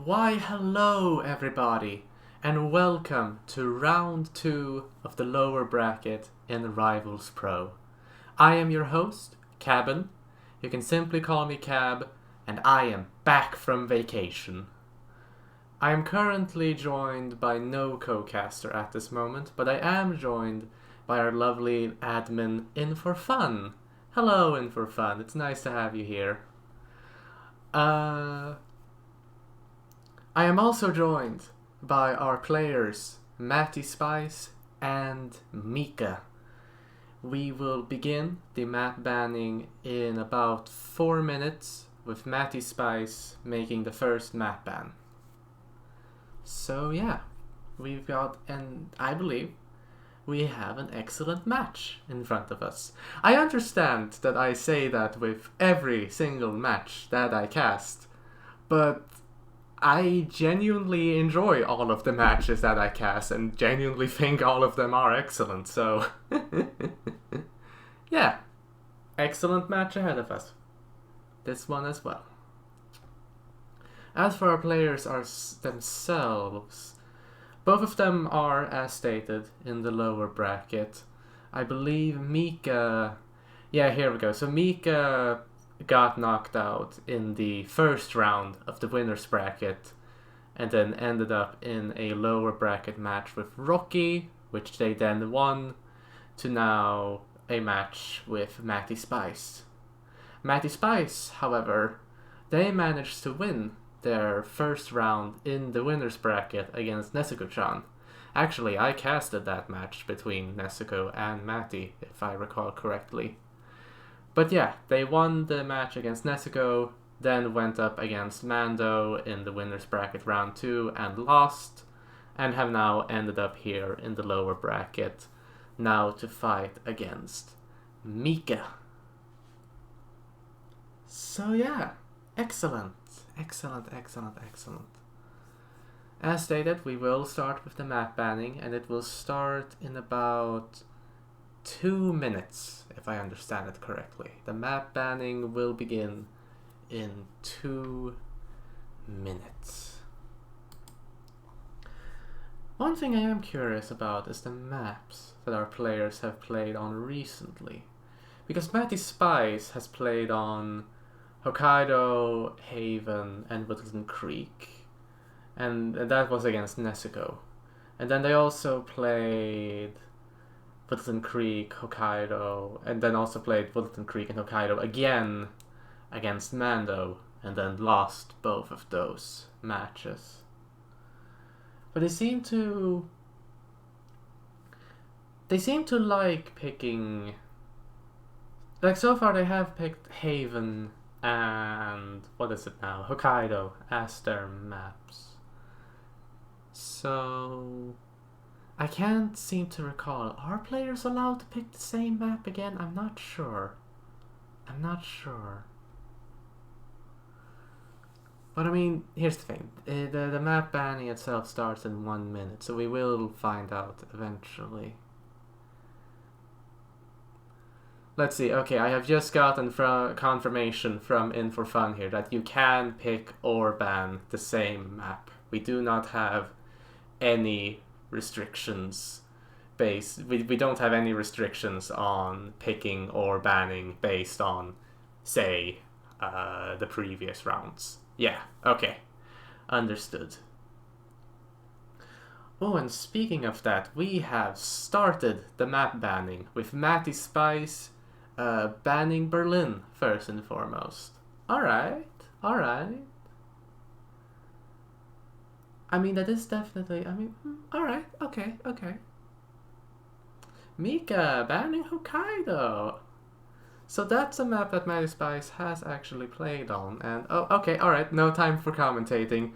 Why hello everybody and welcome to round 2 of the lower bracket in Rivals Pro. I am your host, Cabin. You can simply call me Cab, and I am back from vacation. I am currently joined by no co-caster at this moment, but I am joined by our lovely admin In For Fun. Hello In For Fun, it's nice to have you here. I am also joined by our players MattySpice and Meekah. We will begin the map banning in about 4 minutes, with MattySpice making the first map ban. So yeah, we've got, and I believe we have an excellent match in front of us. I understand that I say that with every single match that I cast, but I genuinely enjoy all of the matches that I cast and genuinely think all of them are excellent, so yeah, excellent match ahead of us. This one as well. As for our players themselves, both of them are as stated in the lower bracket. I believe Meekah, yeah, here we go. So Meekah got knocked out in the first round of the winner's bracket and then ended up in a lower bracket match with Rocky, which they then won, to now a match with MattySpice. MattySpice, however, they managed to win their first round in the winner's bracket against Nezuko-chan. Actually, I casted that match between Nezuko and Matty, if I recall correctly. But yeah, they won the match against Nezuko, then went up against Mando in the winner's bracket round 2 and lost, and have now ended up here in the lower bracket, now to fight against Meekah. So yeah, excellent. As stated, we will start with the map banning, and it will start in about 2 minutes, if I understand it correctly. The map banning will begin in 2 minutes. One thing I am curious about is the maps that our players have played on recently. Because MattySpice has played on Hokkaido, Haven, and Whittleton Creek. And that was against Nezuko. And then they also played Whittleton Creek, Hokkaido, and then also played Whittleton Creek and Hokkaido again against Mando, and then lost both of those matches. But they seem to like picking, like so far they have picked Haven and what is it now, Hokkaido as their maps. So I can't seem to recall. Are players allowed to pick the same map again? I'm not sure. But I mean, here's the thing. The map banning itself starts in 1 minute, so we will find out eventually. Let's see. Okay, I have just gotten confirmation from In For Fun here that you can pick or ban the same map. We do not have any restrictions we don't have any restrictions on picking or banning based on, say, the previous rounds. Yeah, okay. Understood. Oh, and speaking of that, we have started the map banning with MattySpice banning Berlin first and foremost. Alright. I mean, that is definitely, alright, okay. Meekah banning Hokkaido. So that's a map that MattySpice has actually played on, and oh, okay, alright, no time for commentating.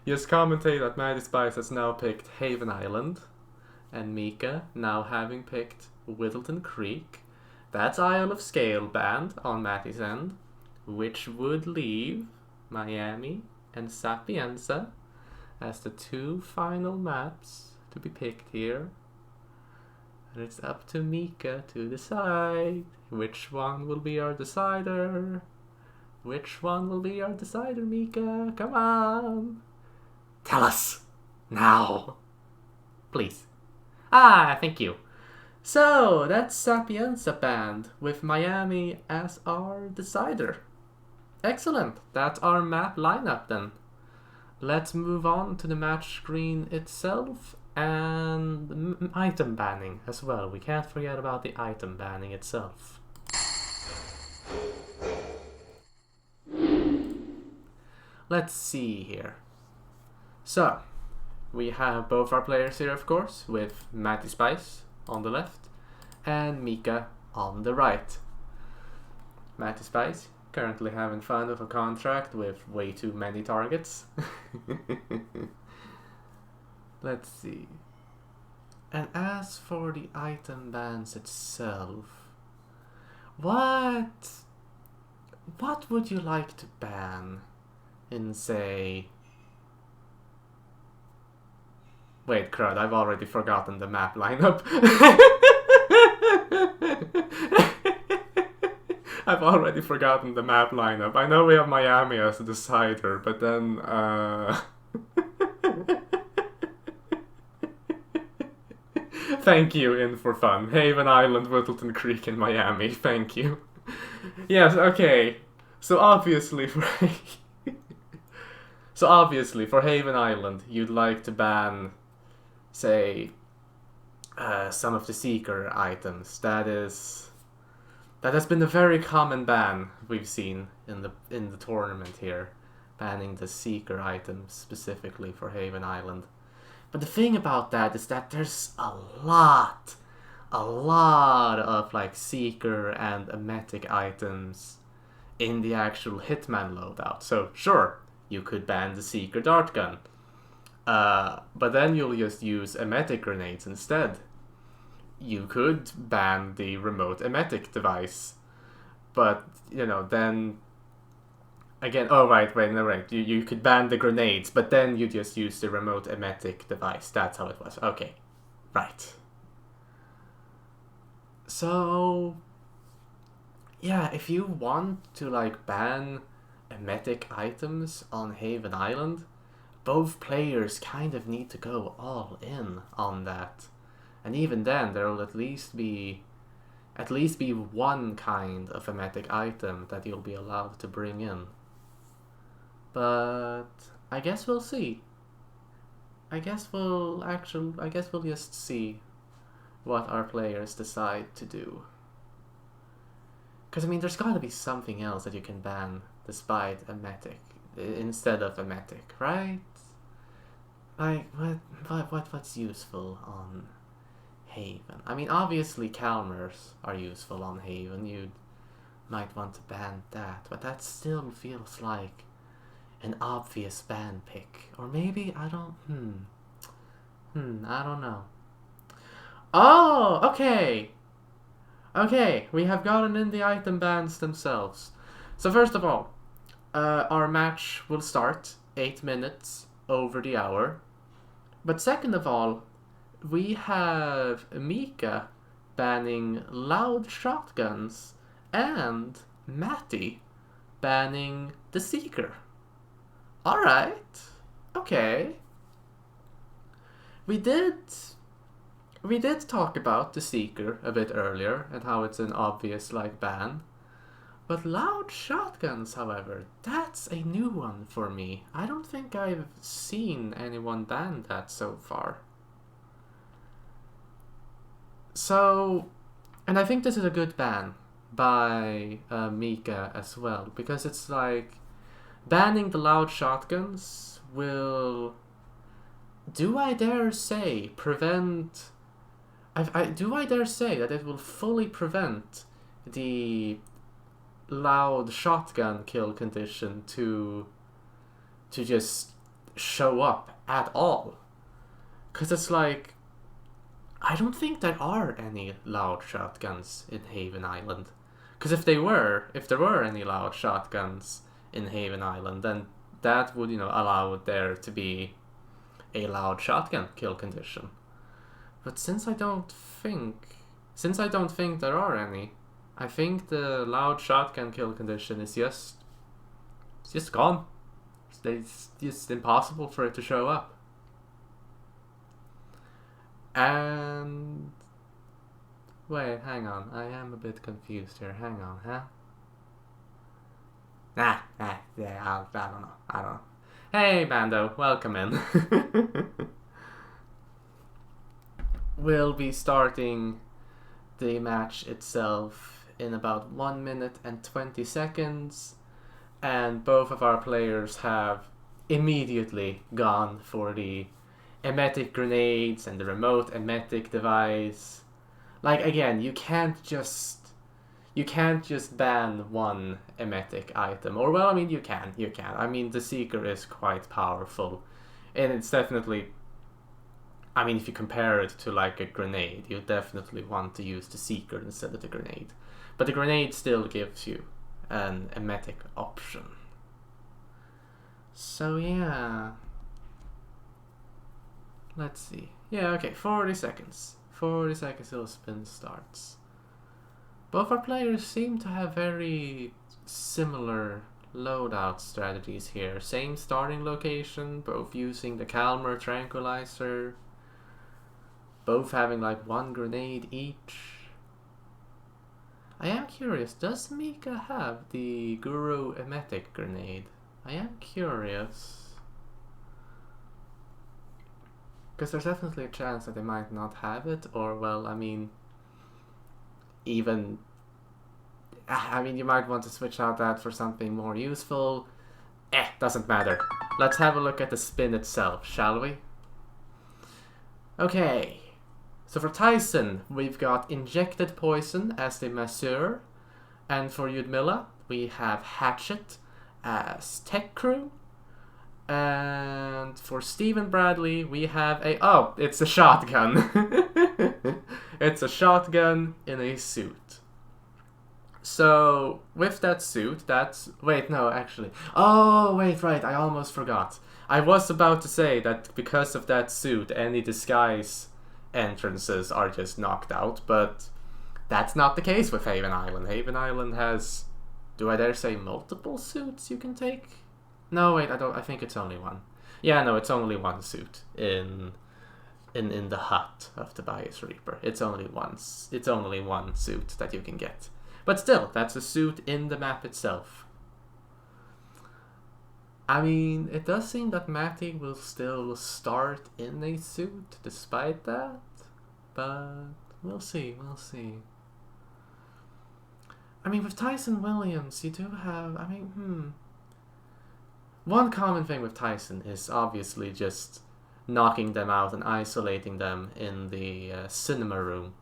Just commentate that MattySpice has now picked Haven Island, and Meekah now having picked Whittleton Creek. That's Isle of Scale banned on Matty's end, which would leave Miami and Sapienza as the 2 final maps to be picked here. And it's up to Meekah to decide which one will be our decider. Which one will be our decider, Meekah? Come on! Tell us! Now! Please. Ah, thank you. So, that's Sapienza Band, with Miami as our decider. Excellent! That's our map lineup then. Let's move on to the match screen itself and item banning as well. We can't forget about the item banning itself. Let's see here. So, we have both our players here, of course, with MattySpice on the left and Meekah on the right. MattySpice currently having fun with a contract with way too many targets. Let's see. And as for the item bans itself, what would you like to ban in, say... Wait, crud, I've already forgotten the map lineup. I've already forgotten the map lineup. I know we have Miami as a decider, but then, Thank you, In for Fun. Haven Island, Whittleton Creek, and Miami. Thank you. Yes, okay. So obviously for Haven Island, you'd like to ban, say, some of the Seeker items. That has been a very common ban we've seen in the tournament here, banning the Seeker items specifically for Haven Island. But the thing about that is that there's a lot of like Seeker and Emetic items in the actual Hitman loadout. So sure, you could ban the Seeker dart gun, but then you'll just use Emetic grenades instead. You could ban the remote emetic device, but then again, you could ban the grenades, but then you just use the remote emetic device. That's how it was. Okay, right. So yeah, if you want to like ban emetic items on Haven Island, both players kind of need to go all in on that. And even then, there will at least be one kind of emetic item that you'll be allowed to bring in. But I guess we'll see. I guess we'll just see what our players decide to do. Because I mean, there's got to be something else that you can ban despite emetic instead of emetic, right? Like what's useful on Haven? I mean, obviously Calmers are useful on Haven. You might want to ban that, but that still feels like an obvious ban pick. Or maybe I don't know. Oh, okay. Okay, we have gotten in the item bans themselves. So first of all, our match will start 8 minutes over the hour. But second of all, we have Meekah banning loud shotguns and Matty banning the Seeker. Alright. Okay. We did talk about the Seeker a bit earlier and how it's an obvious like ban. But loud shotguns, however, that's a new one for me. I don't think I've seen anyone ban that so far. So, and I think this is a good ban by Meekah as well, because it's like banning the loud shotguns will, do I dare say, prevent... do I dare say that it will fully prevent the loud shotgun kill condition to just show up at all? Because it's like, I don't think there are any loud shotguns in Haven Island. Because if there were any loud shotguns in Haven Island, then that would, allow there to be a loud shotgun kill condition. But since I don't think there are any, I think the loud shotgun kill condition is just It's just gone. It's just impossible for it to show up. And wait, hang on. I am a bit confused here. Hang on, huh? Yeah, I don't know. Hey, Bando, welcome in. We'll be starting the match itself in about 1 minute and 20 seconds, and both of our players have immediately gone for the emetic grenades and the remote emetic device. Like, again, you can't just ban one emetic item. Or, well, I mean, you can. I mean, the Seeker is quite powerful, and it's definitely, I mean, if you compare it to like a grenade, you definitely want to use the Seeker instead of the grenade. But the grenade still gives you an emetic option. So yeah. Let's see. Yeah, okay, 40 seconds. 40 seconds till spin starts. Both our players seem to have very similar loadout strategies here. Same starting location, both using the Calmer Tranquilizer. Both having like one grenade each. I am curious, does Meekah have the Guru Emetic grenade? I am curious. Because there's definitely a chance that they might not have it, or, well, I mean, even, I mean, you might want to switch out that for something more useful. Doesn't matter. Let's have a look at the spin itself, shall we? Okay. So for Tyson, we've got Injected Poison as the Masseur, and for Yudmila, we have Hatchet as Tech Crew, and for Stephen Bradley, we have it's a shotgun. It's a shotgun in a suit. So, with that suit, right, I almost forgot. I was about to say that because of that suit, any disguise entrances are just knocked out, but that's not the case with Haven Island. Haven Island has, do I dare say, multiple suits you can take? No, wait, I think it's only one. Yeah, no, it's only one suit in the hut of the Bias Reaper. It's only one suit that you can get. But still, that's a suit in the map itself. I mean, it does seem that Matty will still start in a suit despite that, but we'll see. I mean, with Tyson Williams, you do have, one common thing with Tyson is obviously just knocking them out and isolating them in the cinema room.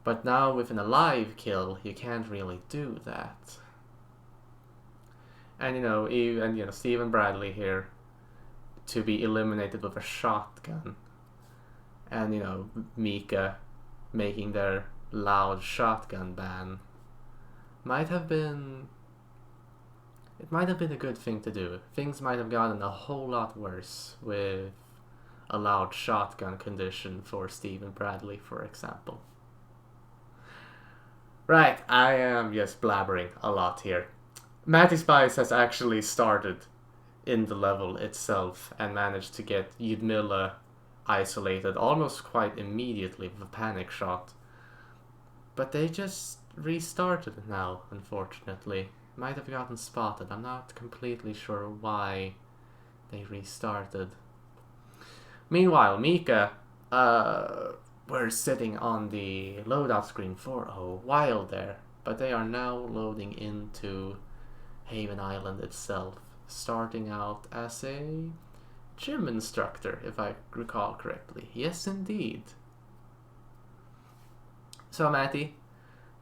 But now with an alive kill, you can't really do that. And Stephen Bradley here to be eliminated with a shotgun. And Meekah making their loud shotgun ban might have been a good thing to do. Things might have gotten a whole lot worse with a loud shotgun condition for Stephen Bradley, for example. Right, I am just blabbering a lot here. MattySpice has actually started in the level itself and managed to get Yudmila isolated almost quite immediately with a panic shot. But they just restarted now, unfortunately. Might have gotten spotted. I'm not completely sure why they restarted. Meanwhile, Meekah were sitting on the loadout screen for a while there, but they are now loading into Haven Island itself, starting out as a gym instructor, if I recall correctly. Yes, indeed. So Matty,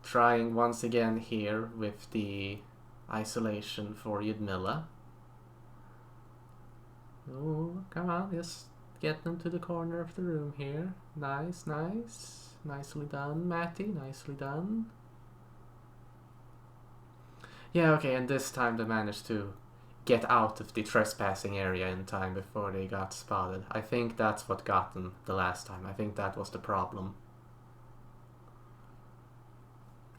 trying once again here with the isolation for Yudmila. Oh, come on, just get them to the corner of the room here. Nice. Nicely done, Matty, nicely done. Yeah, okay, and this time they managed to get out of the trespassing area in time before they got spotted. I think that's what got them the last time. I think that was the problem.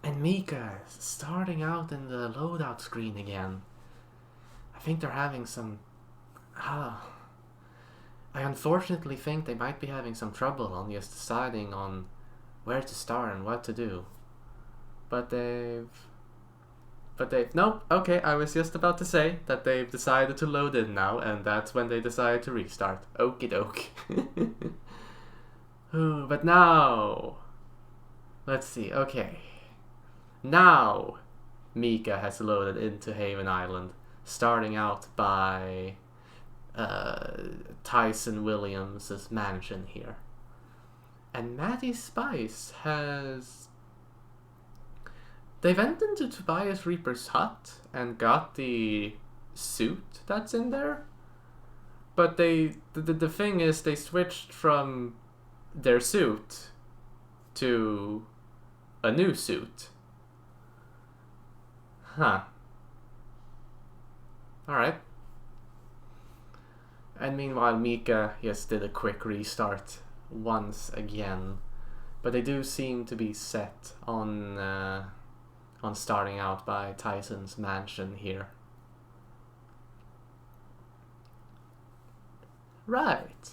And Meekah starting out in the loadout screen again. I think they're having some... I unfortunately think they might be having some trouble on just deciding on where to start and what to do. But they've... Nope, okay, I was just about to say that they've decided to load in now, and that's when they decide to restart. Okie doke. But now... Let's see, okay. Now, Meekah has loaded into Haven Island, starting out by Tyson Williams' mansion here. And MattySpice has... They went into Tobias Reaper's hut and got the suit that's in there. But the thing is, they switched from their suit to a new suit. Huh. Alright. And meanwhile, Meekah just did a quick restart once again. But they do seem to be set on starting out by Tyson's mansion here. Right.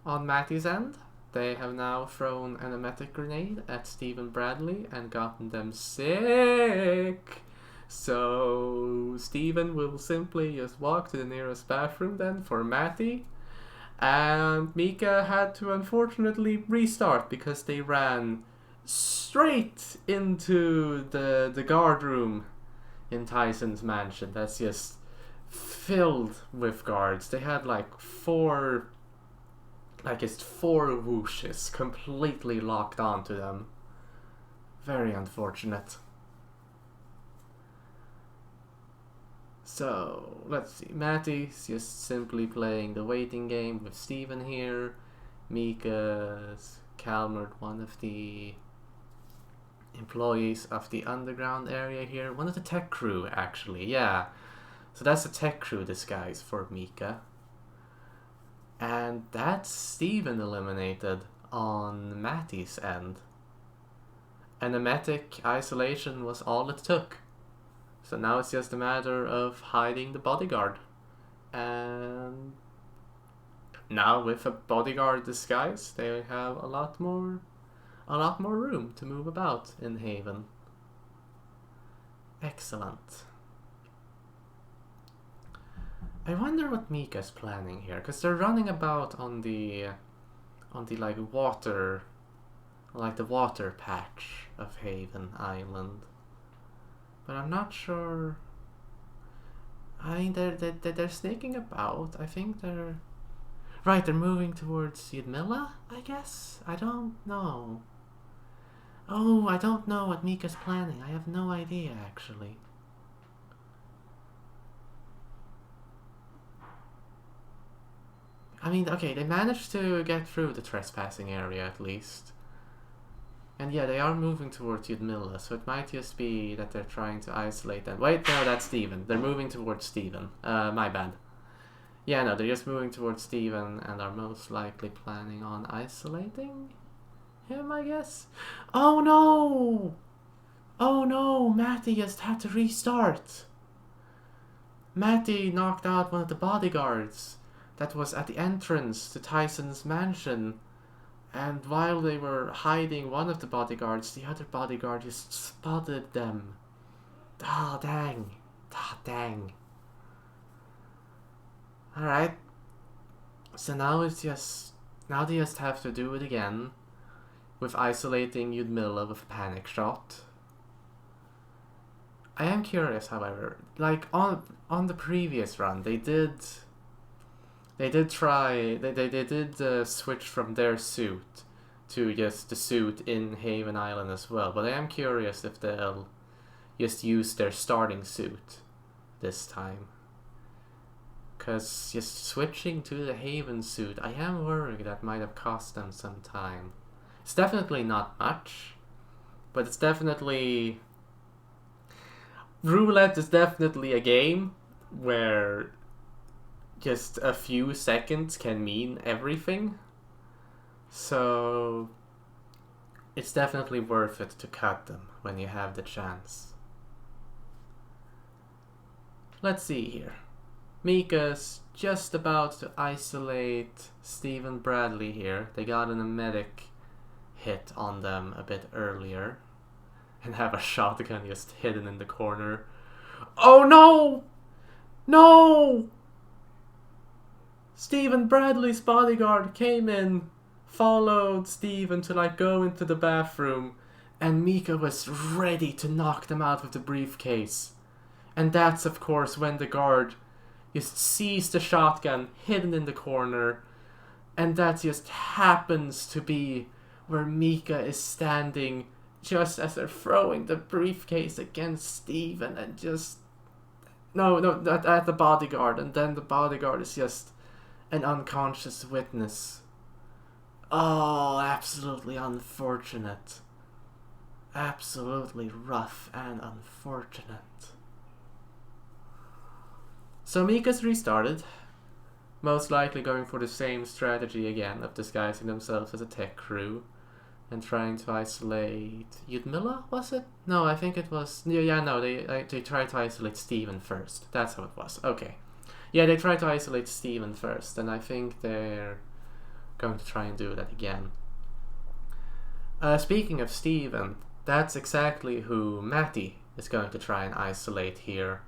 On Matty's end, they have now thrown an emetic grenade at Stephen Bradley and gotten them sick. So Stephen will simply just walk to the nearest bathroom then for Matty. And Meekah had to unfortunately restart because they ran straight into the guard room in Tyson's mansion. That's just filled with guards. They had like four whooshes completely locked onto them. Very unfortunate. So, let's see. Matty's just simply playing the waiting game with Stephen here. Meekah's calmered one of the employees of the underground area here. One of the tech crew, actually, yeah. So that's the tech crew disguise for Meekah. And that's Stephen eliminated on Matty's end. And emetic isolation was all it took. So now it's just a matter of hiding the bodyguard. And now with a bodyguard disguise, they have a lot more room to move about in Haven. Excellent. I wonder what Meekah's planning here, because they're running about on the like water, like the water patch of Haven Island. But I'm not sure. I mean, they're sneaking about. I think they're right. They're moving towards Yudmilla, I guess. I don't know. Oh, I don't know what Meekah's planning. I have no idea, actually. I mean, okay, they managed to get through the trespassing area at least. And yeah, they are moving towards Yudmilla, so it might just be that they're trying to isolate them. Wait, no, that's Steven. They're moving towards Steven. My bad. Yeah, no, they're just moving towards Steven and are most likely planning on isolating him, I guess. Oh no! Oh no, Matty just had to restart. Matty knocked out one of the bodyguards that was at the entrance to Tyson's mansion. And while they were hiding one of the bodyguards, the other bodyguard just spotted them. Ah, oh, dang. Ah, oh, dang. Alright. So now it's just... Now they just have to do it again. With isolating Yudmilla with a panic shot. I am curious, however. Like, on the previous run, they did try, they did switch from their suit to just the suit in Haven Island as well. But I am curious if they'll just use their starting suit this time. Because just switching to the Haven suit, I am worried that might have cost them some time. It's definitely not much, but it's definitely... Roulette is definitely a game where just a few seconds can mean everything. So it's definitely worth it to cut them when you have the chance. let's see here. Meekah's just about to isolate Stephen Bradley here. They got an emetic hit on them a bit earlier. And have a shotgun just hidden in the corner. Oh no! No! Stephen Bradley's bodyguard came in, followed Stephen to like go into the bathroom, and Meekah was ready to knock them out with the briefcase. And that's of course when the guard just sees the shotgun hidden in the corner, and that just happens to be where Meekah is standing just as they're throwing the briefcase against Stephen, and just at the bodyguard, and then the bodyguard is just an unconscious witness. Oh, absolutely unfortunate. Absolutely rough and unfortunate. So Meekah's restarted, most likely going for the same strategy again of disguising themselves as a tech crew and trying to isolate Yudmila, was it? No, I think it was... they tried to isolate Stephen first. That's how it was. Okay. Yeah, they tried to isolate Stephen first, and I think they're going to try and do that again. Speaking of Stephen, that's exactly who Matty is going to try and isolate here.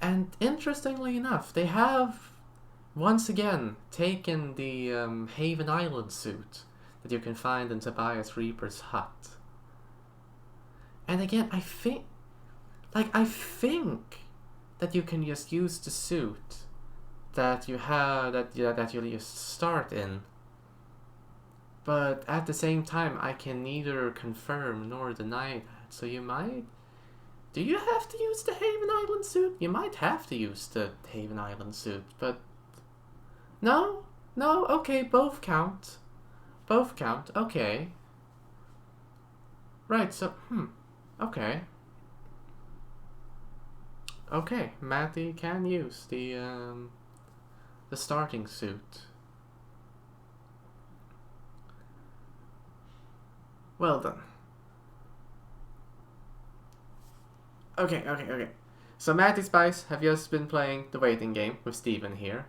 And interestingly enough, they have once again taken the Haven Island suit that you can find in Tobias Reaper's hut. And again, I think that you can just use the suit that you have, that you just start in. But at the same time, I can neither confirm nor deny that. So you might... Do you have to use the Haven Island suit? You might have to use the Haven Island suit, but... No, okay, both count. Both count, okay. Right, so, okay. Okay, Matty can use the starting suit. Well done. Okay. So MattySpice have just been playing the waiting game with Stephen here.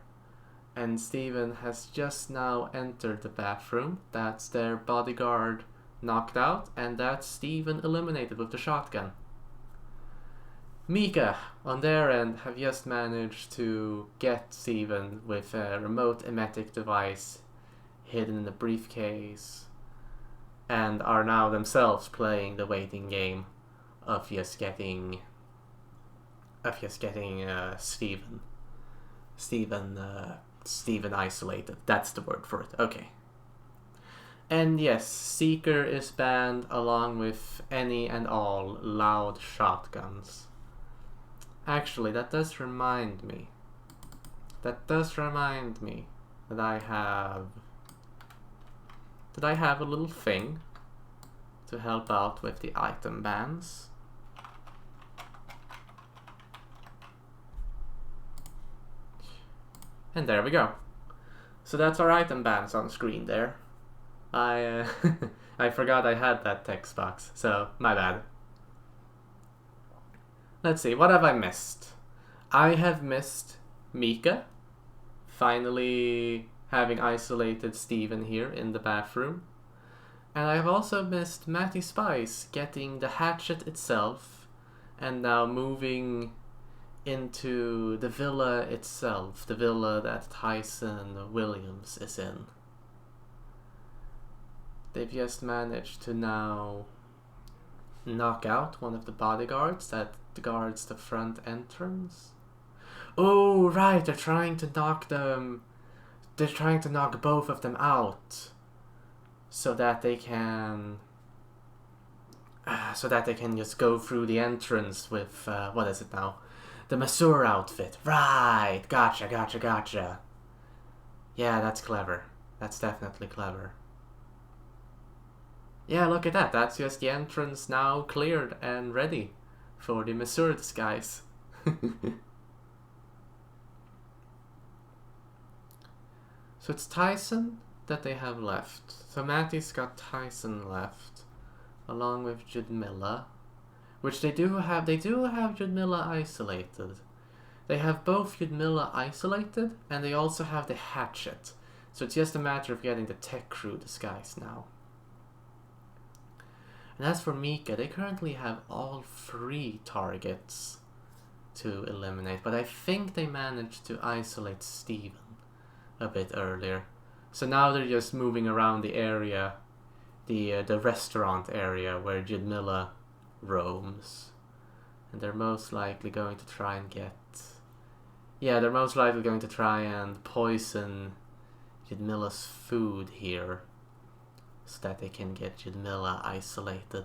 And Stephen has just now entered the bathroom. That's their bodyguard knocked out, and that's Stephen eliminated with the shotgun. Meekah, on their end, have just managed to get Stephen with a remote emetic device hidden in the briefcase, and are now themselves playing the waiting game of just getting Stephen isolated. That's the word for it. Okay. And yes, Seeker is banned along with any and all loud shotguns. Actually, that does remind me that I have a little thing to help out with the item bans. And there we go. So that's our item bans on screen there. I forgot I had that text box, so my bad. Let's see, what have I missed? I have missed Meekah finally having isolated Stephen here in the bathroom. And I've also missed MattySpice getting the hatchet itself and now moving into the villa itself, the villa that Tyson Williams is in. They've just managed to now knock out one of the bodyguards that guards the front entrance. Oh, right, they're trying to knock both of them out so that they can just go through the entrance with what is it now? The Masseur outfit. Right, gotcha. Yeah, that's clever. That's definitely clever. Yeah, look at that. That's just the entrance now cleared and ready for the Masseur disguise. So it's Tyson that they have left. So Matty's got Tyson left, along with Judmilla, which they do have Judmilla isolated. They have both Yudmila isolated, and they also have the hatchet. So it's just a matter of getting the tech crew disguise now. And as for Meekah, they currently have all 3 targets to eliminate, but I think they managed to isolate Steven a bit earlier. So now they're just moving around the area, the restaurant area where Yudmila roams. And they're most likely going to try and get... Yeah, they're most likely going to try and poison Yudmila's food here, so that they can get Yudmila isolated.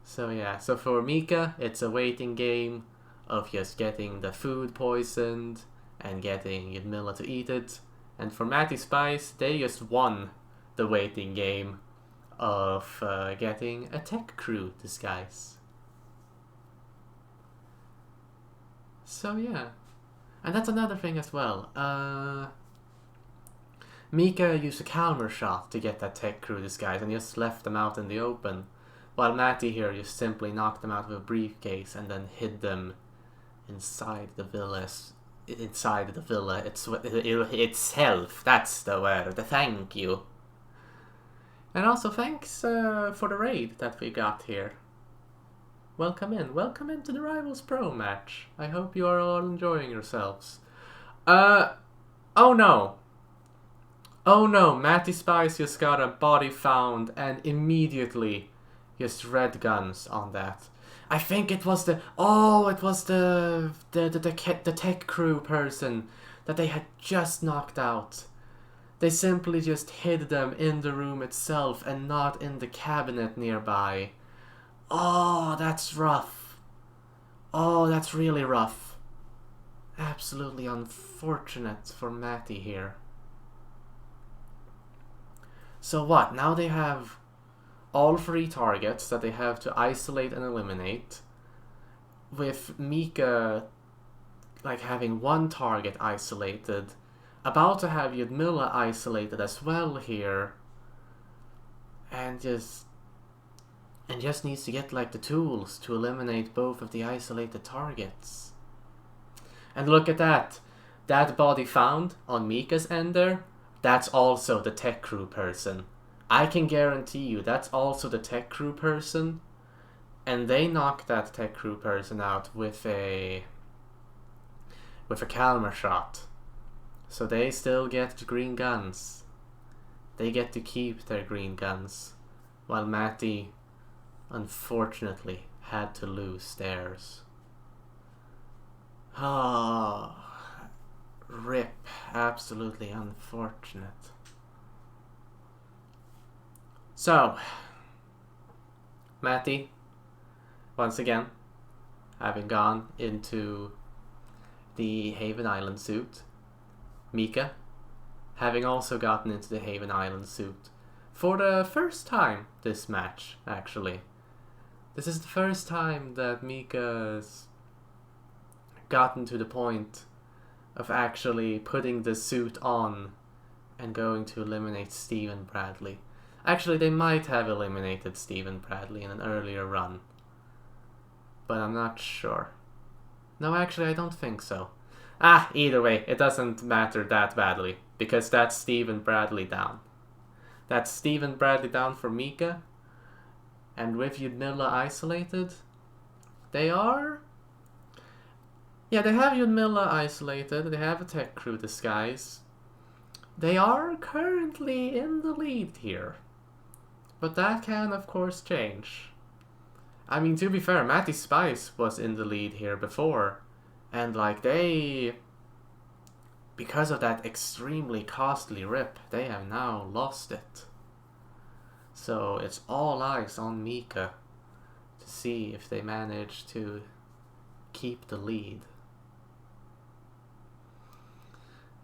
So yeah, so for Meekah, it's a waiting game of just getting the food poisoned and getting Yudmila to eat it. And for MattySpice, they just won the waiting game of getting a tech crew disguise. So yeah, and that's another thing as well. Meekah used a Calmer shot to get that tech crew disguise and just left them out in the open, while Matty here just simply knocked them out of a briefcase and then hid them inside the villa. Inside the villa itself. That's the word. Thank you. And also thanks for the raid that we got here. Welcome in. Welcome into the Rivals Pro match. I hope you are all enjoying yourselves. Oh no. Oh no, MattySpice just got a body found and immediately just red guns on that. I think it was the tech crew person that they had just knocked out. They simply just hid them in the room itself and not in the cabinet nearby. Oh, that's rough. Oh, that's really rough. Absolutely unfortunate for Matty here. So what? Now they have all 3 targets that they have to isolate and eliminate, with Meekah like having 1 target isolated, about to have Yudmila isolated as well here, and just needs to get like the tools to eliminate both of the isolated targets. And look at that. That body found on Meekah's end there, that's also the tech crew person. I can guarantee you that's also the tech crew person, and they knocked that tech crew person out with a Calmer shot. So they still get the green guns. They get to keep their green guns, while Matty unfortunately had to lose theirs. Ah, rip. Absolutely unfortunate. So, Matty, once again, having gone into the Haven Island suit. Meekah, having also gotten into the Haven Island suit. For the first time this match, actually. This is the first time that Meekah's gotten to the point of actually putting the suit on and going to eliminate Stephen Bradley. Actually, they might have eliminated Stephen Bradley in an earlier run, but I'm not sure. No, actually, I don't think so. Either way, it doesn't matter that badly, because that's Stephen Bradley down. That's Stephen Bradley down for Meekah, and with Yudmila isolated, they are... Yeah, they have Yudmila isolated, they have a tech crew disguise. They are currently in the lead here. But that can, of course, change. I mean, to be fair, MattySpice was in the lead here before. And, like, they... because of that extremely costly rip, they have now lost it. So, it's all eyes on Meekah to see if they manage to keep the lead.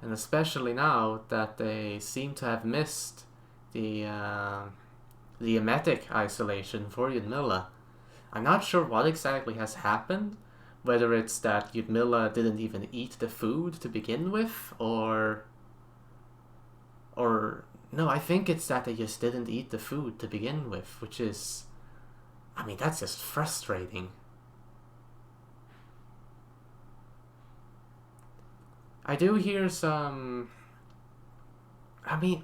And especially now that they seem to have missed the emetic isolation for Yudmila. I'm not sure what exactly has happened, whether it's that Yudmila didn't even eat the food to begin with, or no, I think it's that they just didn't eat the food to begin with, which is, I mean, that's just frustrating. I do hear some... I mean,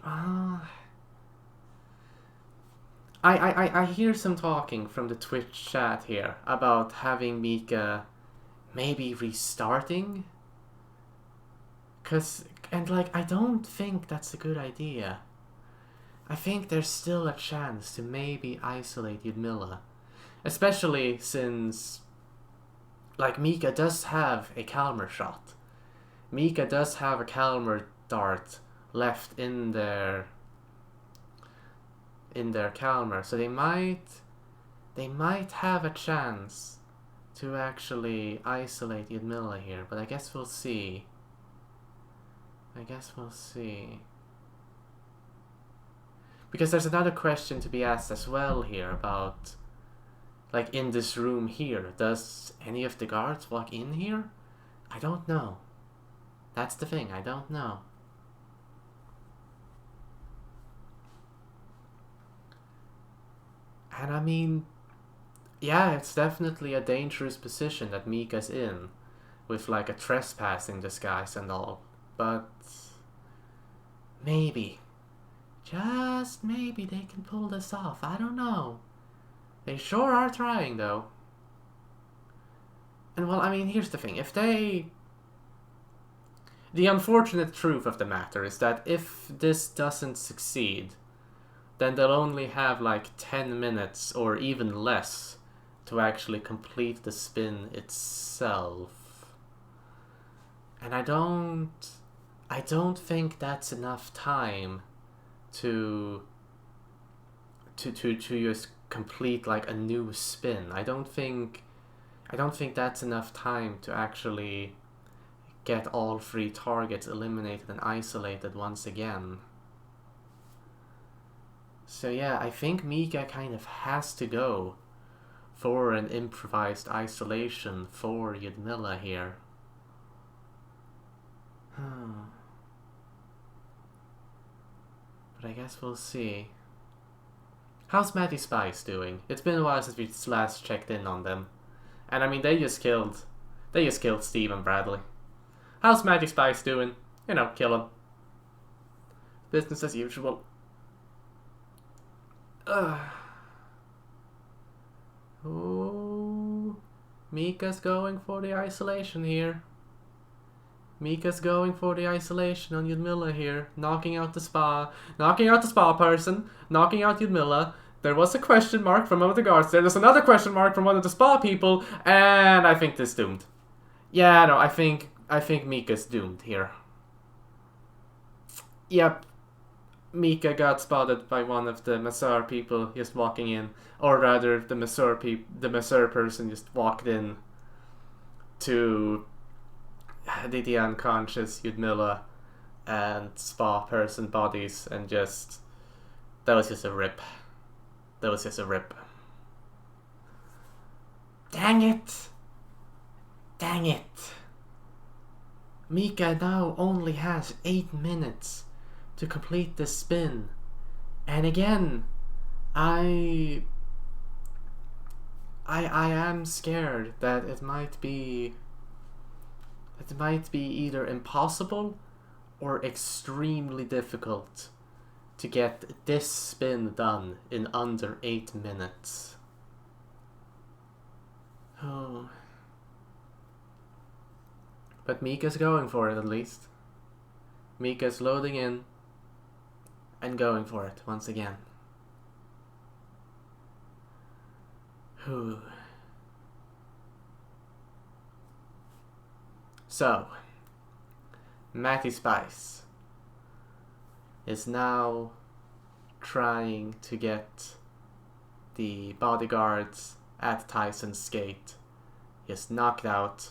I hear some talking from the Twitch chat here about having Meekah maybe restarting. And like, I don't think that's a good idea. I think there's still a chance to maybe isolate Yudmila. Especially since, like, Meekah does have a Calmer shot. Meekah does have a Calmer dart left in their Calmer, so they might have a chance to actually isolate Yudmila here, but I guess we'll see. Because there's another question to be asked as well here about, like, in this room here, does any of the guards walk in here? I don't know. That's the thing, I don't know. And I mean, yeah, it's definitely a dangerous position that Meekah's in, with like a trespassing disguise and all. But maybe, just maybe they can pull this off. I don't know. They sure are trying though. And well, I mean, here's the thing. The unfortunate truth of the matter is that if this doesn't succeed, then they'll only have like 10 minutes or even less to actually complete the spin itself. And I don't think that's enough time to just complete like a new spin. I don't think that's enough time to actually get all 3 targets eliminated and isolated once again. So yeah, I think Meekah kind of has to go for an improvised isolation for Yudmila here. But I guess we'll see. How's MattySpice doing? It's been a while since we last checked in on them. And I mean, they just killed Steve and Bradley. How's MattySpice doing? You know, kill him. Business as usual. Oh, Meekah's going for the isolation here. Meekah's going for the isolation on Yudmila here. Knocking out the spa person. Knocking out Yudmila. There was a question mark from one of the guards there. There's another question mark from one of the spa people. And I think this is doomed. Yeah, no, I think Meekah's doomed here. Yep. Meekah got spotted by one of the masseur people just walking in. Or rather, the masseur person just walked in to the unconscious Yudmila and spa person bodies, and just... that was just a rip. Dang it! Meekah now only has 8 minutes to complete the spin. And again, I am scared that it might be either impossible or extremely difficult to get this spin done in under 8 minutes. Oh. But Meekah's going for it, at least. Meekah's loading in and going for it once again. So, MattySpice is now trying to get the bodyguards at Tyson's gate just knocked out,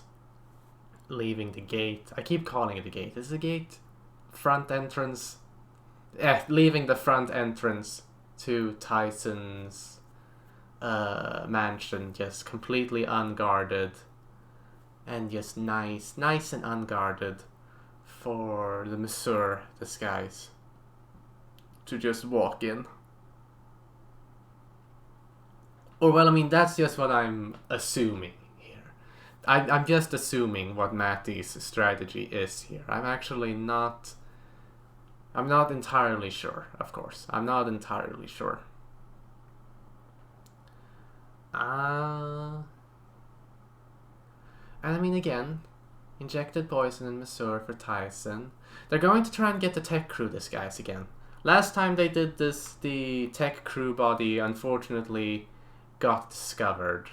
leaving the gate. I keep calling it a gate. Is it a gate? Front entrance? Leaving the front entrance to Tyson's mansion just completely unguarded, and just nice and unguarded for the masseur disguise to just walk in. Or well, I mean, that's just what I'm assuming here. I'm just assuming what Matty's strategy is here. I'm not entirely sure, of course. I'm not entirely sure. And I mean, again, injected poison in Missouri for Tyson. They're going to try and get the tech crew disguise again. Last time they did this, the tech crew body unfortunately got discovered.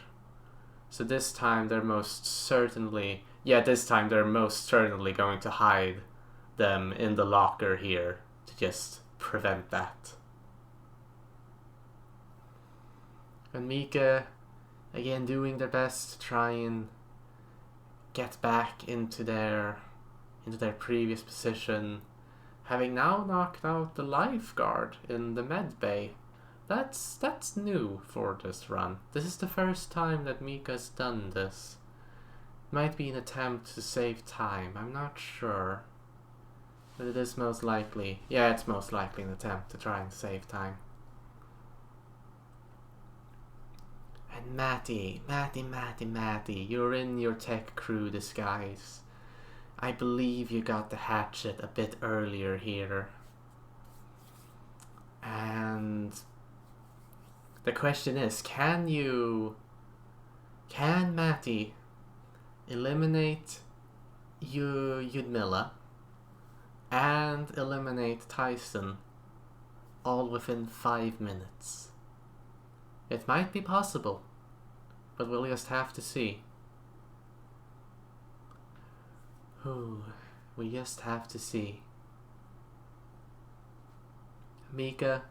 So this time they're most certainly going to hide them in the locker here to just prevent that. And Meekah, again, doing their best to try and get back into their previous position, having now knocked out the lifeguard in the med bay. That's new for this run. This is the first time that Meekah's done this. Might be an attempt to save time, I'm not sure. But it is most likely, yeah, it's most likely an attempt to try and save time. And Matty, you're in your tech crew disguise. I believe you got the hatchet a bit earlier here. And the question is, can Matty eliminate Yudmila and eliminate Tyson all within 5 minutes? It might be possible, but we'll just have to see. We just have to see. Meekah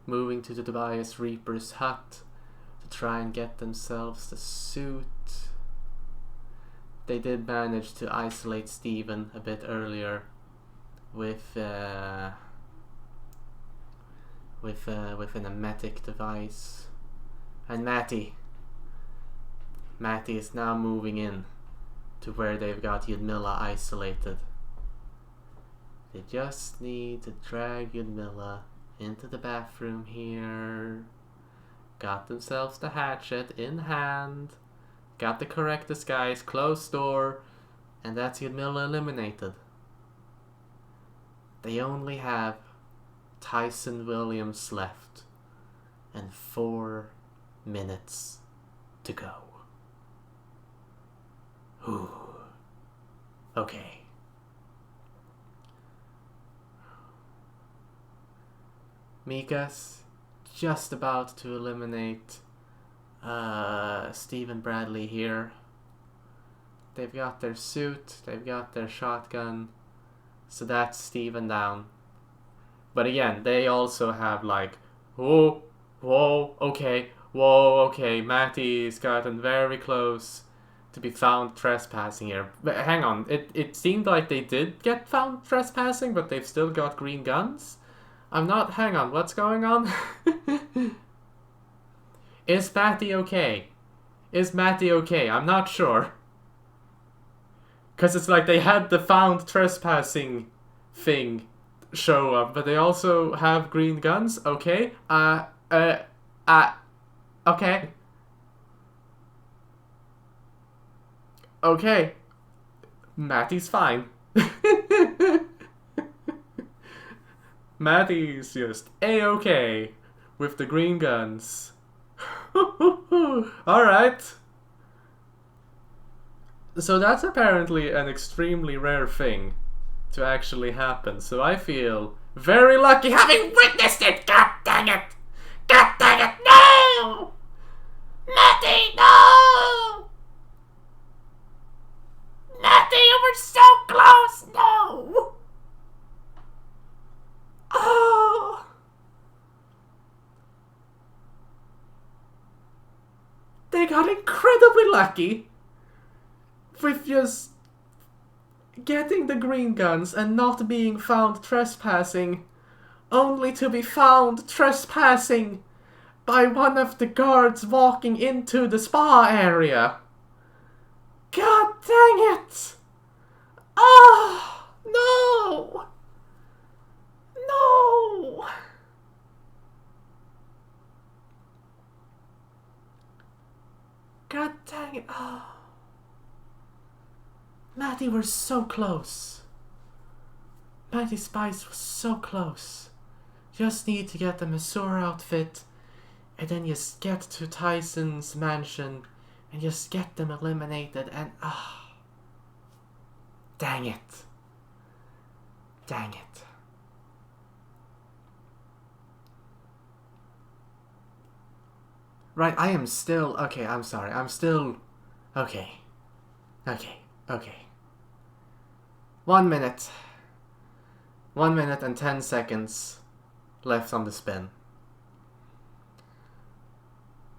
moving to the Tobias Reaper's hut to try and get themselves the suit. They did manage to isolate Steven a bit earlier with an emetic device. And Matty is now moving in to where they've got Yudmila isolated. They just need to drag Yudmila into the bathroom here. Got themselves the hatchet in hand. Got the correct disguise, closed door, and that's Yudmila eliminated. They only have Tyson Williams left and 4 minutes to go. Ooh. Okay. Meekah's just about to eliminate Stephen Bradley here. They've got their suit, they've got their shotgun, so that's Stephen down. But again, they also have like, whoa, okay, Matty's gotten very close to be found trespassing here. But hang on, it seemed like they did get found trespassing, but they've still got green guns? Hang on, what's going on? Is Matty okay? I'm not sure. Because it's like they had the found trespassing thing show up, but they also have green guns? Okay. Okay. Okay. Matty's fine. Matty's just A-okay with the green guns. Alright. So that's apparently an extremely rare thing to actually happen. So I feel very lucky having witnessed it. God dang it. No! Matty, no! Matty, you were so close. No! Oh! They got incredibly lucky with just getting the green guns and not being found trespassing, only to be found trespassing by one of the guards walking into the spa area. God dang it! Oh, no! No! God dang it. Oh. Matty, we're so close. MattySpice was so close. Just need to get the Masur outfit, and then just get to Tyson's mansion, and just get them eliminated, and dang it. Dang it. Right, I am still... Okay, I'm sorry. I'm still... Okay. 1 minute. 1 minute and 10 seconds left on the spin.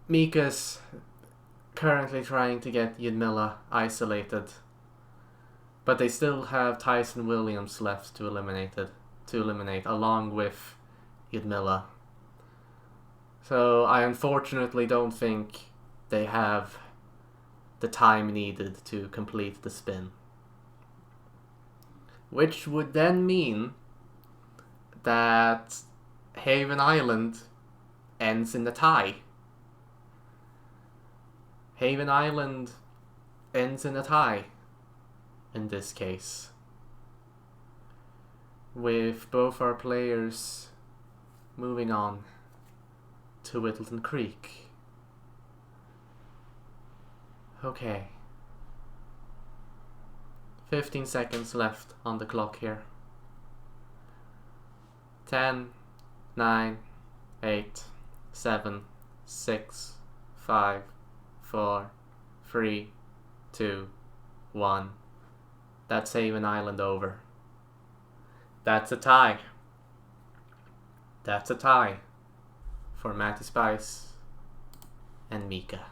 Meekah's currently trying to get Yudmila isolated, but they still have Tyson Williams left to eliminate along with Yudmila. So I unfortunately don't think they have the time needed to complete the spin. Which would then mean that Haven Island ends in a tie. Haven Island ends in a tie in this case, with both our players moving on to Whittleton Creek. Okay. 15 seconds left on the clock here. 10, 9, 8, 7, 6, 5, 4, 3, 2, 1. That's Haven Island over. That's a tie. That's a tie for MattySpice and Meekah.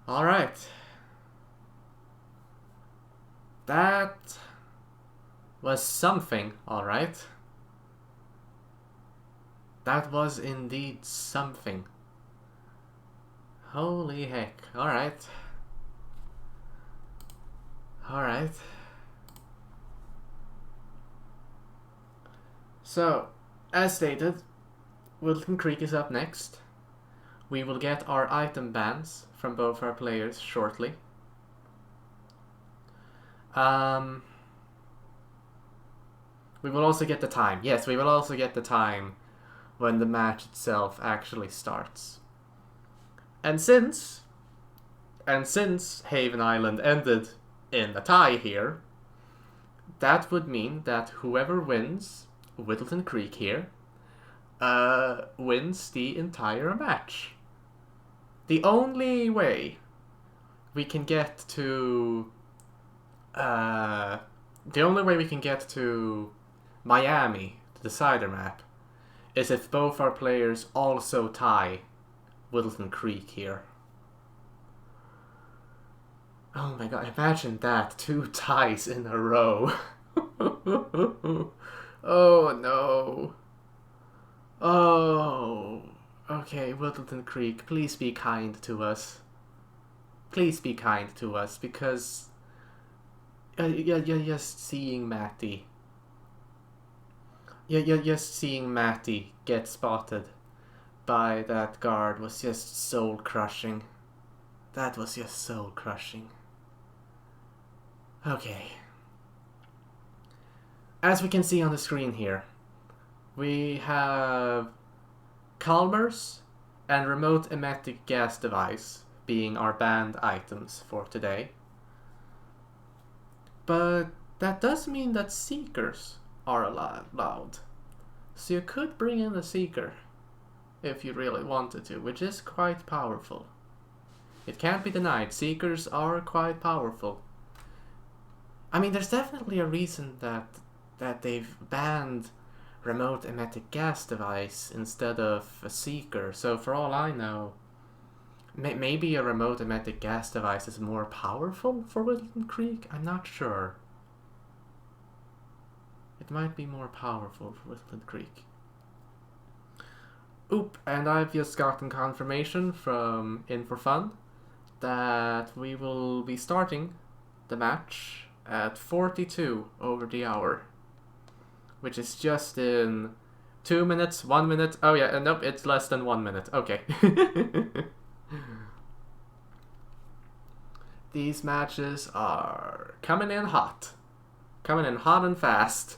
Alright. That was something, alright. That was indeed something. Holy heck. Alright. Alright. So, as stated, Whittleton Creek is up next. We will get our item bans from both our players shortly. We will also get the time. Yes, we will also get the time when the match itself actually starts. And since Haven Island ended in a tie here, that would mean that whoever wins Whittleton Creek here wins the entire match. The only way we can get to Miami, the decider map, is if both our players also tie Whittleton Creek here. Oh my god, imagine that. 2 ties in a row. Oh no. Oh. Okay, Whittleton Creek, please be kind to us. Please be kind to us, because you're just seeing Matty. You're just seeing Matty get spotted by that guard was just soul crushing. That was just soul crushing. Okay. As we can see on the screen here, we have Calmers and remote emetic gas device being our banned items for today. But that does mean that seekers are allowed. So you could bring in a seeker if you really wanted to, which is quite powerful. It can't be denied, seekers are quite powerful. I mean, there's definitely a reason that they've banned remote emetic gas device instead of a seeker. So for all I know, maybe a remote emetic gas device is more powerful for Whittleton Creek? I'm not sure. It might be more powerful for Whittleton Creek. Oop, and I've just gotten confirmation from In4Fun that we will be starting the match at 42 over the hour, which is just in 2 minutes, 1 minute. Oh yeah, nope, it's less than 1 minute. Okay. These matches are coming in hot. Coming in hot and fast.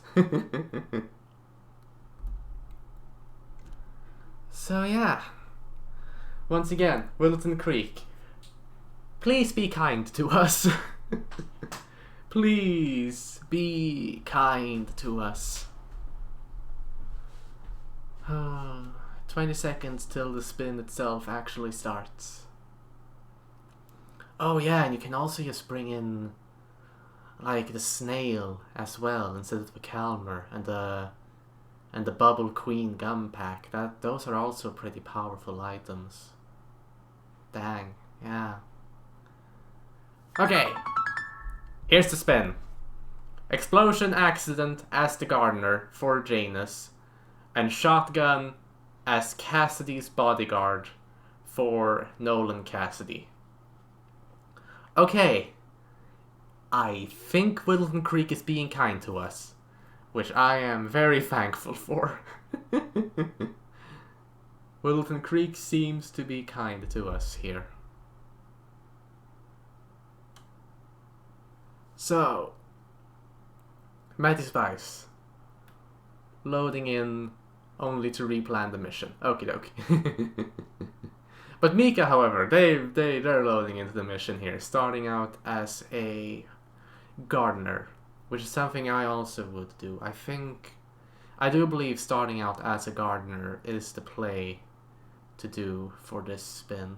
So yeah. Once again, Whittleton Creek. Please be kind to us. Please be kind to us. 20 seconds till the spin itself actually starts. Oh yeah, and you can also just bring in like the snail as well instead of the Calmer and the Bubble Queen gum pack. Those are also pretty powerful items. Dang, yeah. Okay, here's the spin. Explosion accident as the gardener for Janus, and shotgun as Cassidy's bodyguard for Nolan Cassidy. Okay, I think Whittleton Creek is being kind to us, which I am very thankful for. Whittleton Creek seems to be kind to us here. So, MattySpice. Loading in only to replan the mission. Okie dokie. But Meekah, however, they're loading into the mission here, starting out as a gardener, which is something I also would do. I do believe starting out as a gardener is the play to do for this spin.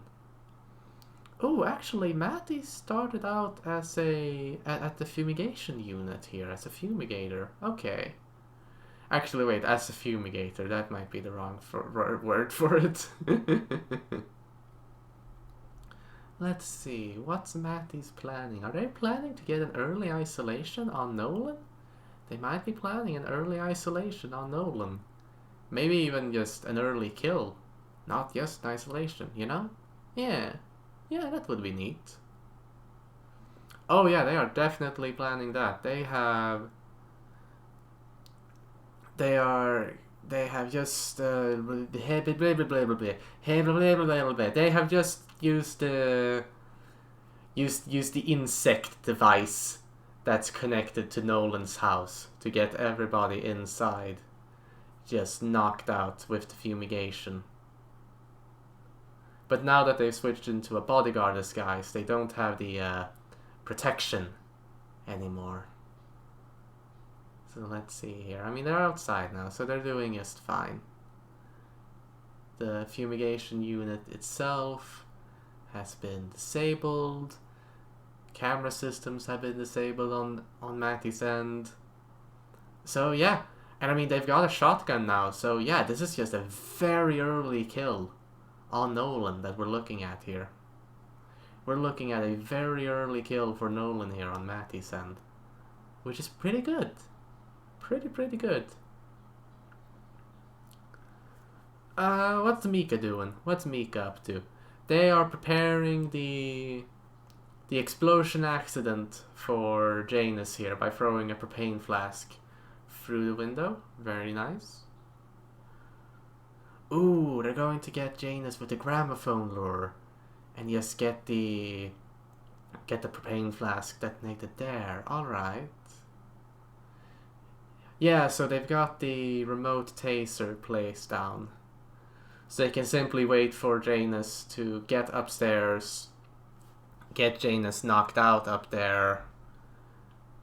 Oh, actually, Matty started out as at the fumigation unit here, as a fumigator. Okay. Actually, wait, as a fumigator, that might be the wrong word for it. Let's see, what's Matty's planning? Are they planning to get an early isolation on Nolan? They might be planning an early isolation on Nolan. Maybe even just an early kill. Not just an isolation, you know? Yeah, that would be neat. Oh yeah, they are definitely planning that. They have just they have just used the insect device that's connected to Nolan's house to get everybody inside just knocked out with the fumigation. But now that they've switched into a bodyguard disguise, they don't have the protection anymore. So let's see here. I mean, they're outside now, so they're doing just fine. The fumigation unit itself has been disabled. Camera systems have been disabled on Matty's end. So yeah, and I mean, they've got a shotgun now, so yeah, this is just a very early kill on Nolan that we're looking at here. We're looking at a very early kill for Nolan here on Matty's end, which is pretty good. Pretty good. What's Meekah doing? What's Meekah up to? They are preparing the explosion accident for Janus here by throwing a propane flask through the window. Very nice. Ooh, they're going to get Janus with the gramophone lure and just get the propane flask detonated there. Alright. Yeah, so they've got the remote taser placed down. So they can simply wait for Janus to get upstairs, get Janus knocked out up there,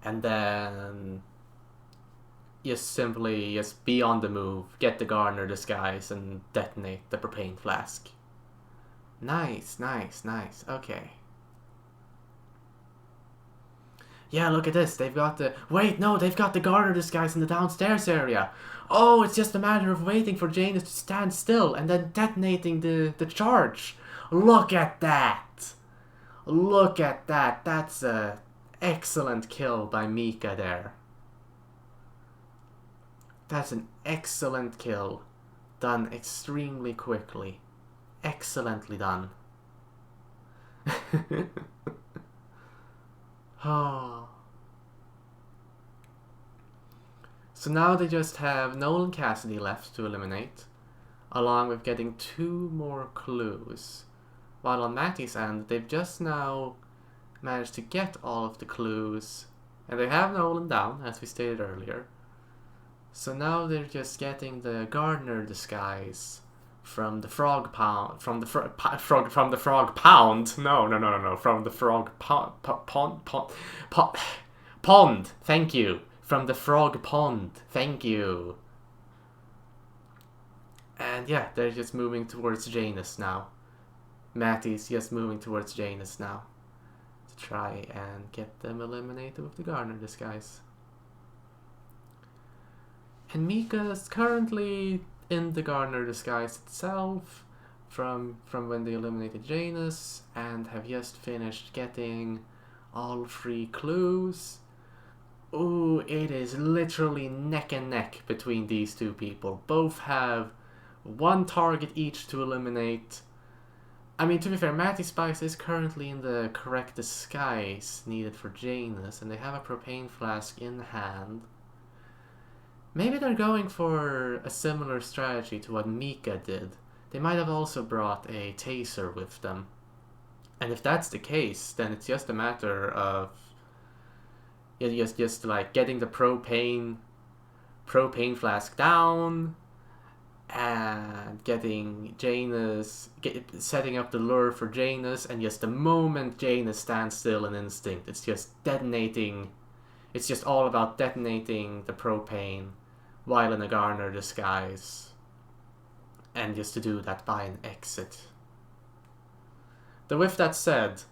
and then just be on the move, get the gardener disguise, and detonate the propane flask. Nice. Okay. Yeah, look at this. They've got the gardener disguise in the downstairs area. Oh, it's just a matter of waiting for Janus to stand still and then detonating the charge. Look at that. That's a excellent kill by Meekah there. That's an excellent kill. Done extremely quickly. Excellently done. Oh. So now they just have Nolan Cassidy left to eliminate, along with getting 2 more clues. While on Matty's end, they've just now managed to get all of the clues, and they have Nolan down, as we stated earlier. So now they're just getting the gardener disguise from the frog pound, from the frog pound. No, from the frog pond. Thank you. From the frog pond. Thank you. And yeah, they're just moving towards Janus now. Matty's just moving towards Janus now to try and get them eliminated with the gardener disguise. And Meekah's currently in the gardener disguise itself from when they eliminated Janus, and have just finished getting all 3 clues. Ooh, it is literally neck and neck between these 2 people. Both have 1 target each to eliminate. I mean, to be fair, MattySpice is currently in the correct disguise needed for Janus, and they have a propane flask in hand. Maybe they're going for a similar strategy to what Meekah did. They might have also brought a taser with them. And if that's the case, then it's just a matter of just like getting the propane flask down and getting Janus, setting up the lure for Janus, and just the moment Janus stands still in instinct, it's just detonating. It's just all about detonating the propane while in a gardener disguise, and just to do that by an exit. Though with that said,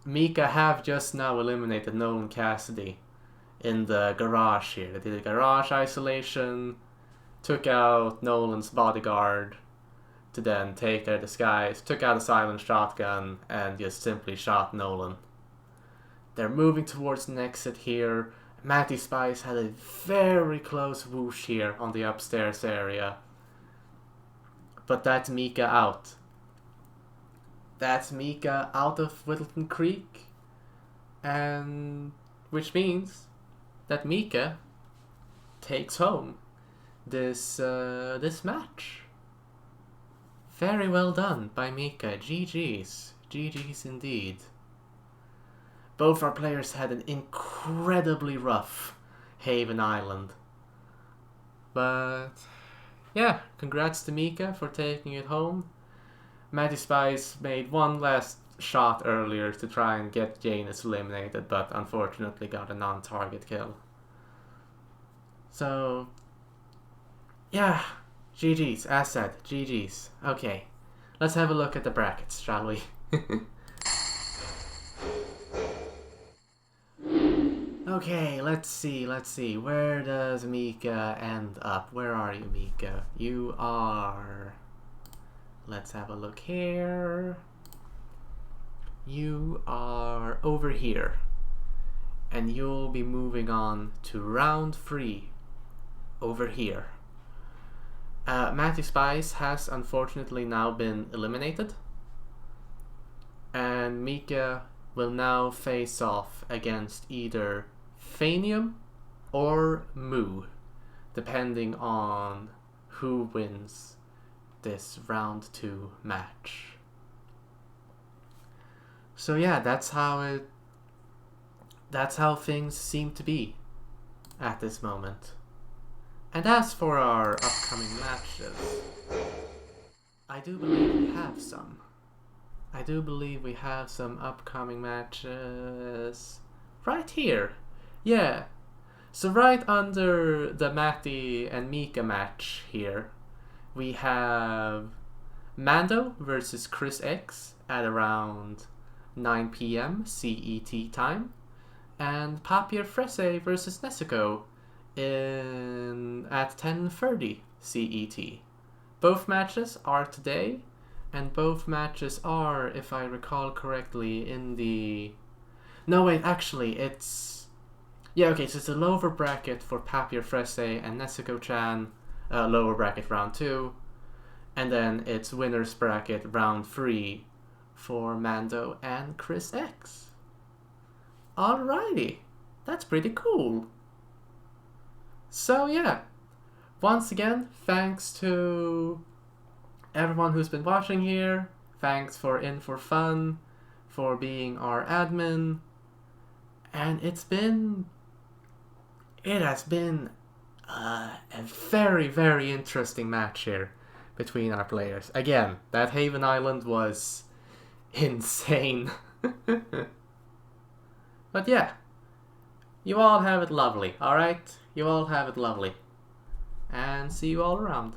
Meekah have just now eliminated Nolan Cassidy in the garage here. They did a garage isolation, took out Nolan's bodyguard to then take their disguise, took out a silent shotgun, and just simply shot Nolan. They're moving towards an exit here. MattySpice had a very close whoosh here on the upstairs area. But that's Meekah out. That's Meekah out of Whittleton Creek. And which means that Meekah takes home this match. Very well done by Meekah. GG's. GG's indeed. Both our players had an incredibly rough Haven Island. But yeah, congrats to Meekah for taking it home. MattySpice made one last shot earlier to try and get Janus eliminated, but unfortunately got a non-target kill. So yeah, GG's, as said, GG's. Okay, let's have a look at the brackets, shall we? Okay, let's see. Where does Meekah end up? Where are you, Meekah? You are... Let's have a look here. You are over here. And you'll be moving on to round 3 over here. MattySpice has unfortunately now been eliminated. And Meekah will now face off against either Fanium or Moo, depending on who wins this round 2 match. So yeah, that's how things seem to be at this moment. And as for our upcoming matches, I do believe we have some upcoming matches right here. Yeah. So right under the Matty and Meekah match here, we have Mando versus Chris X at around 9 p.m. CET time, and Papier Fresse versus Nesico at 10:30 CET. Both matches are today, and both matches are, if I recall correctly, in the... No, wait, actually, it's... Yeah, okay, so it's a lower bracket for Papier Fresse and Nesico-chan, lower bracket round 2, and then it's winner's bracket round 3 for Mando and Chris X. Alrighty, that's pretty cool. So yeah, once again, thanks to everyone who's been watching here. Thanks for In For Fun. for being our admin. And it has been a very, very interesting match here between our players. Again, that Haven Island was insane. But yeah, you all have it lovely, alright? You all have it lovely. And see you all around.